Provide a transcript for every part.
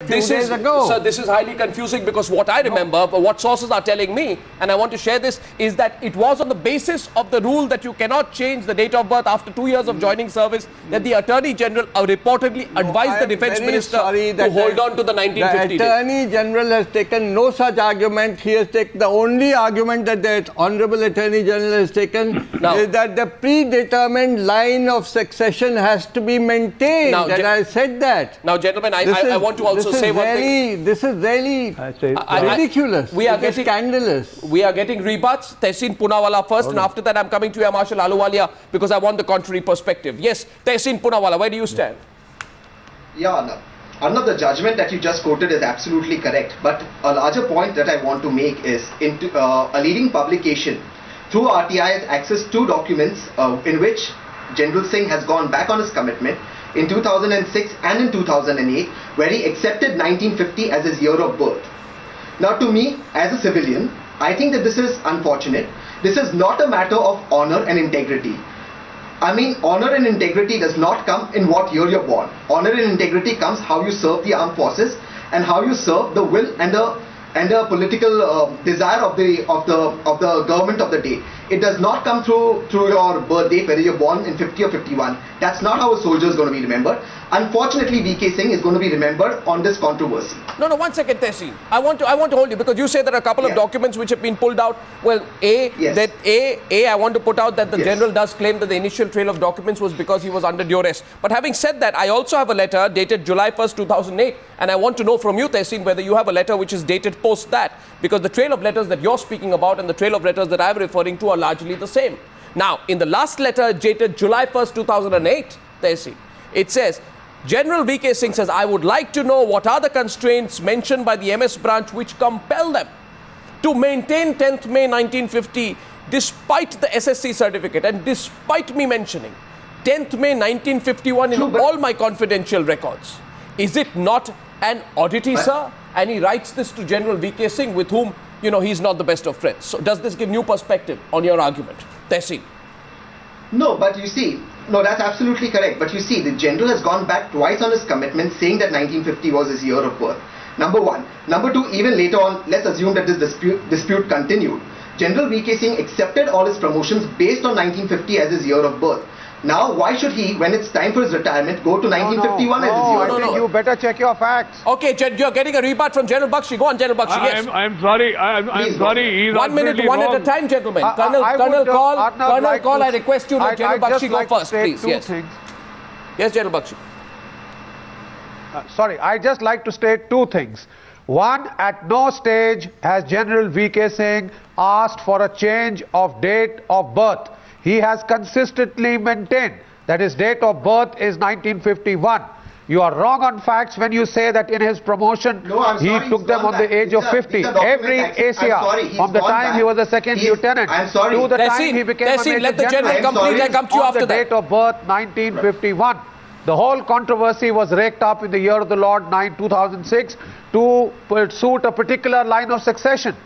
few days ago. Sir, this is highly confusing because what I remember, what sources are telling me, and I want to share this, is that it was on the basis of the rule that you cannot change the date of birth after 2 years of joining service that the Attorney General reportedly advised the Defence Minister to hold on to the 1950 The Attorney General has taken no such argument. He has taken the only argument that the Honourable Attorney General has taken is that the predetermined line of succession has to be maintained. And I said that. Now, gentlemen, I want to also say one thing. This is really ridiculous. It is scandalous. We are getting rebuts. Tehseen Poonawalla first, and after that I'm coming to Air Marshal Ahluwalia because I want the contrary perspective. Yes, Tehseen Poonawalla, where do you stand? Yeah, Arnab, the judgment that you just quoted is absolutely correct. But a larger point that I want to make is a leading publication through RTI has accessed 2 documents in which General Singh has gone back on his commitment in 2006 and in 2008, where he accepted 1950 as his year of birth. Now, to me, as a civilian, I think that this is unfortunate. This is not a matter of honor and integrity. I mean, honor and integrity does not come in what year you're born. Honor and integrity comes how you serve the armed forces and how you serve the will and the political desire of the government of the day. It does not come through your birth date, whether you're born in 50 or 51. That's not how a soldier is going to be remembered. Unfortunately, VK Singh is going to be remembered on this controversy. No, 1 second, Tehseen. I want to hold you because you say there are a couple of documents which have been pulled out. Well, I want to put out that the General does claim that the initial trail of documents was because he was under duress. But having said that, I also have a letter dated July 1st, 2008, and I want to know from you, Tehseen, whether you have a letter which is dated post that, because the trail of letters that you're speaking about and the trail of letters that I'm referring to are largely the same. Now, in the last letter dated July 1st, 2008, Tehseen, it says, General VK Singh says, I would like to know what are the constraints mentioned by the MS branch which compel them to maintain 10th May 1950 despite the SSC certificate and despite me mentioning 10th May 1951 in all my confidential records. Is it not an oddity, sir? And he writes this to General VK Singh, with whom, he's not the best of friends. So does this give new perspective on your argument? Tehseen. No, but you see, that's absolutely correct. But you see, the General has gone back twice on his commitment, saying that 1950 was his year of birth. Number 1. Number 2, even later on, let's assume that this dispute continued. General VK Singh accepted all his promotions based on 1950 as his year of birth. Now, why should he, when it's time for his retirement, go to 1951 as his year of birth? You better check your facts. Okay, you're getting a rebut from General Bakshi. Go on, General Bakshi. Yes. I'm sorry. I'm sorry. He's 1 minute, one wrong. at a time, gentlemen. Colonel Call, I request you, let General Bakshi go first, please. Yes. Yes, General Bakshi. I'd just like to state 2 things. One, at no stage has General VK Singh asked for a change of date of birth. He has consistently maintained that his date of birth is 1951. You are wrong on facts when you say that in his promotion he took them on the age of 50. Every ACR, from the time he was a second lieutenant to the time he became a major general, on the date of birth 1951. The whole controversy was raked up in the year of the Lord 2006 to suit a particular line of succession.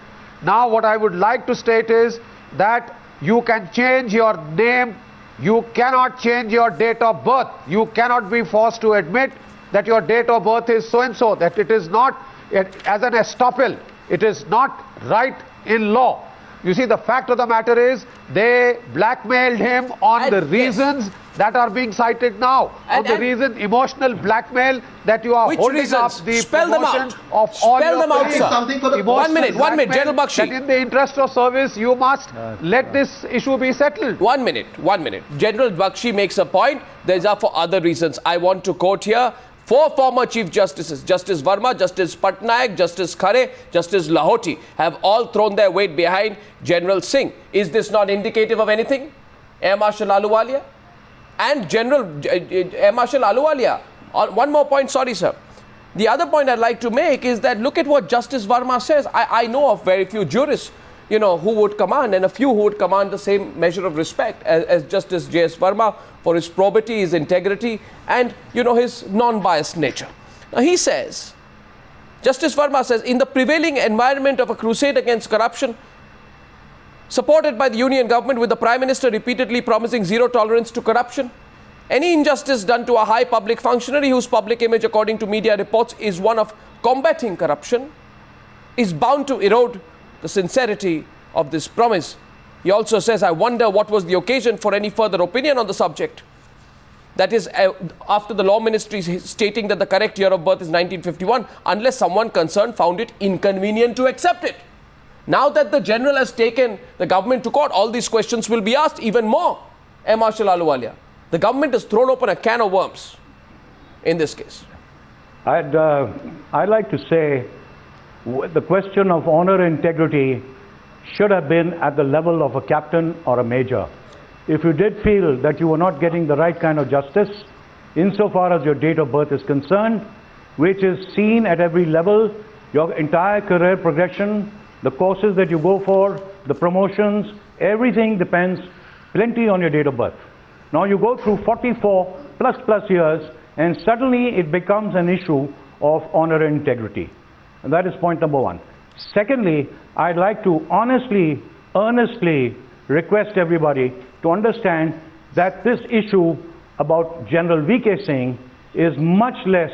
Now what I would like to state is that you can change your name, you cannot change your date of birth. You cannot be forced to admit that your date of birth is so and so, that it is not, as an estoppel, it is not right in law. You see, the fact of the matter is they blackmailed him on the reasons that are being cited now. On the reason, emotional blackmail, that you are holding up the promotion of all your colleagues. 1 minute, General Bakshi. That in the interest of service, you must let this issue be settled. 1 minute. General Bakshi makes a point. These are for other reasons. I want to quote here 4 former Chief Justices, Justice Verma, Justice Patnaik, Justice Khare, Justice Lahoti, have all thrown their weight behind General Singh. Is this not indicative of anything? Air Marshal Ahluwalia? And General Air Marshal Ahluwalia. One more point, sorry sir. The other point I'd like to make is that look at what Justice Verma says. I know of very few jurists, who would command, and a few who would command the same measure of respect as Justice J.S. Verma for his probity, his integrity, and, his non-biased nature. Now he says, Justice Verma says, in the prevailing environment of a crusade against corruption, supported by the Union government, with the Prime Minister repeatedly promising zero tolerance to corruption, any injustice done to a high public functionary whose public image, according to media reports, is one of combating corruption is bound to erode the sincerity of this promise. He also says, I wonder what was the occasion for any further opinion on the subject. That is, after the law ministry stating that the correct year of birth is 1951, unless someone concerned found it inconvenient to accept it. Now that the general has taken the government to court, all these questions will be asked even more. Marshal Ahluwalia, the government has thrown open a can of worms in this case. I'd like to say the question of honor and integrity should have been at the level of a captain or a major. If you did feel that you were not getting the right kind of justice, insofar as your date of birth is concerned, which is seen at every level, your entire career progression, the courses that you go for, the promotions, everything depends plenty on your date of birth. Now you go through 44 plus years and suddenly it becomes an issue of honor and integrity. And that is point number one. Secondly, I'd like to honestly, earnestly request everybody to understand that this issue about General VK Singh is much less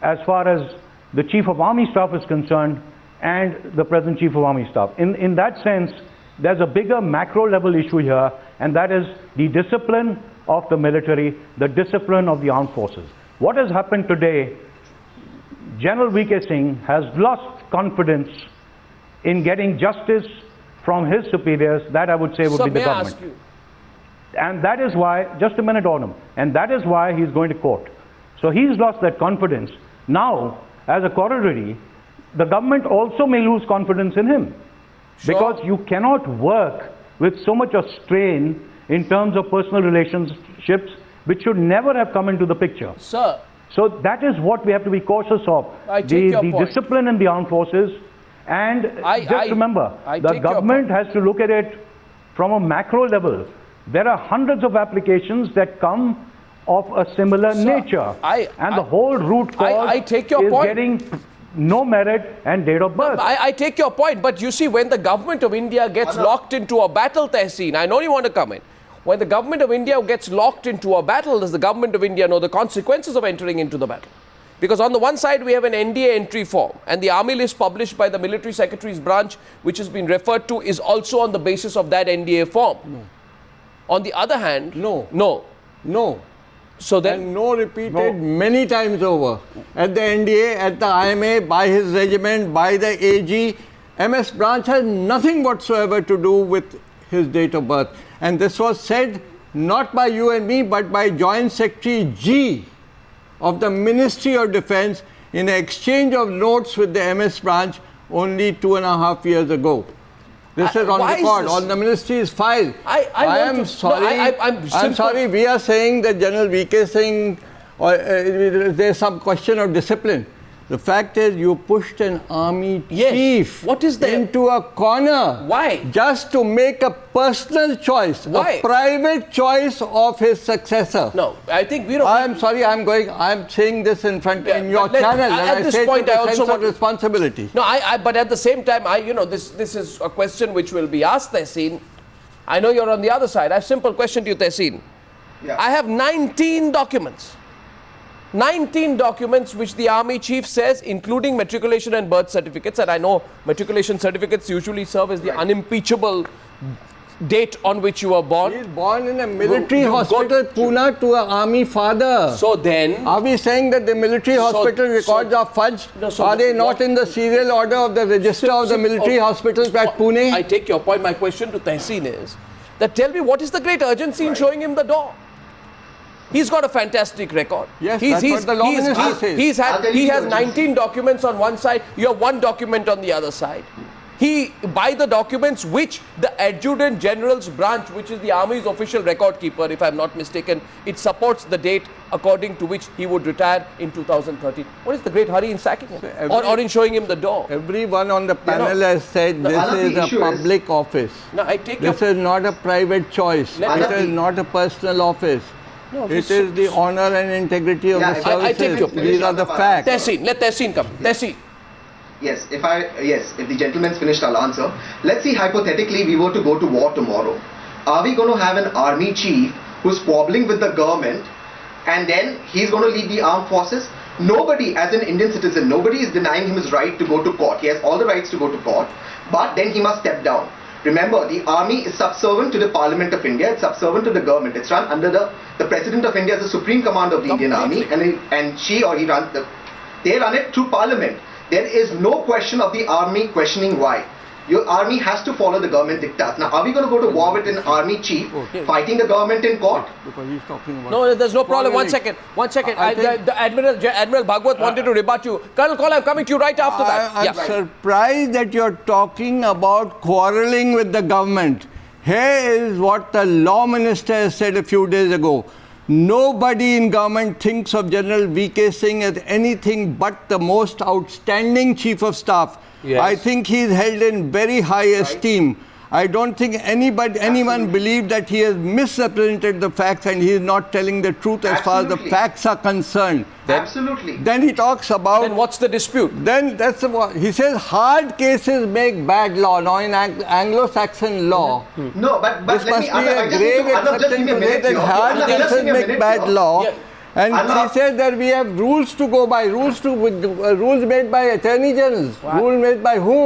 as far as the Chief of Army Staff is concerned and the present Chief of Army Staff. In that sense, there's a bigger macro level issue here, and that is the discipline of the military, the discipline of the armed forces. What has happened today, General VK Singh has lost confidence in getting justice from his superiors. That I would say would be the government. And that is why, just a minute, Autumn, and that is why he's going to court. So he's lost that confidence. Now, as a corollary, the government also may lose confidence in him. Sure. Because you cannot work with so much of strain in terms of personal relationships, which should never have come into the picture. Sir. So that is what we have to be cautious of. The discipline in the armed forces. And just remember, the government has to look at it from a macro level. There are hundreds of applications that come of a similar nature. And the whole root cause is getting no merit and date of birth. I take your point, but you see, when the government of India gets locked into a battle, Tehseen, I know you want to come in. When the government of India gets locked into a battle, does the government of India know the consequences of entering into the battle? Because on the one side, we have an NDA entry form, and the army list published by the military secretary's branch, which has been referred to, is also on the basis of that NDA form. No. On the other hand, no. So then, and no repeated many times over. At the NDA, at the IMA, by his regiment, by the AG, MS Branch has nothing whatsoever to do with his date of birth. And this was said not by you and me, but by Joint Secretary G of the Ministry of Defence in an exchange of notes with the MS Branch only 2.5 years ago. This is on record, on the ministry's file. I'm sorry, we are saying that General VK Singh, there's some question of discipline. The fact is, you pushed an army chief into a corner. Why? Just to make a personal choice, a private choice of his successor. No, I think we don't. I'm sorry, I'm saying this in front in your channel. At this point, I also want responsibility. No, but at the same time, this is a question which will be asked, Tehseen. I know you're on the other side. I have a simple question to you, Tehseen. Yeah. I have 19 documents. 19 documents which the army chief says, including matriculation and birth certificates, and I know matriculation certificates usually serve as the unimpeachable date on which you were born. He is born in a military hospital, Pune, to an army father. So then, are we saying that the military hospital records are fudged? No, are they not in the serial order of the register of the military hospitals at Pune? I take your point. My question to Tehseen is that tell me, what is the great urgency in showing him the door? He's got a fantastic record. Yes, that's what the law minister says. He has 19 documents on one side, you have one document on the other side. By the documents which the Adjutant General's branch, which is the Army's official record keeper, if I'm not mistaken, it supports the date according to which he would retire in 2013. What is the great hurry in sacking him or in showing him the door? Everyone on the panel has said this is a public office. No, I take this is not a private choice. It is not a personal office. No, it is the honor and integrity of the services. I take your point. These are the facts. Tehseen, let Tehseen come. Tehseen. Yes, if the gentleman's finished, I'll answer. Let's see, hypothetically, we were to go to war tomorrow. Are we going to have an army chief who's squabbling with the government and then he's going to lead the armed forces? Nobody, as an Indian citizen, nobody is denying him his right to go to court. He has all the rights to go to court, but then he must step down. Remember, the army is subservient to the Parliament of India. It's subservient to the government. It's run under the President of India as the supreme commander of the Indian Army, and she or he runs they run it through Parliament. There is no question of the army questioning why. Your army has to follow the government diktat. Now, are we going to go to war with an army chief fighting the government in court? Because he's talking about... No, there's no problem. One second. The Admiral Bhagwat wanted to rebut you. Colonel Kaul, I'm coming to you right after that. I'm surprised that you're talking about quarreling with the government. Here is what the law minister has said a few days ago. Nobody in government thinks of General V.K. Singh as anything but the most outstanding chief of staff. Yes. I think he is held in very high esteem. I don't think anyone believed that he has misrepresented the facts and he is not telling the truth as far as the facts are concerned. Absolutely. Then he talks about... Then what's the dispute? Then that's what he says, hard cases make bad law. Now in Anglo-Saxon law, No, but this let must me, be a grave exception to say that hard cases make bad law. Yeah. And he says that we have rules to go by, rules made by attorney generals. Rules made by whom?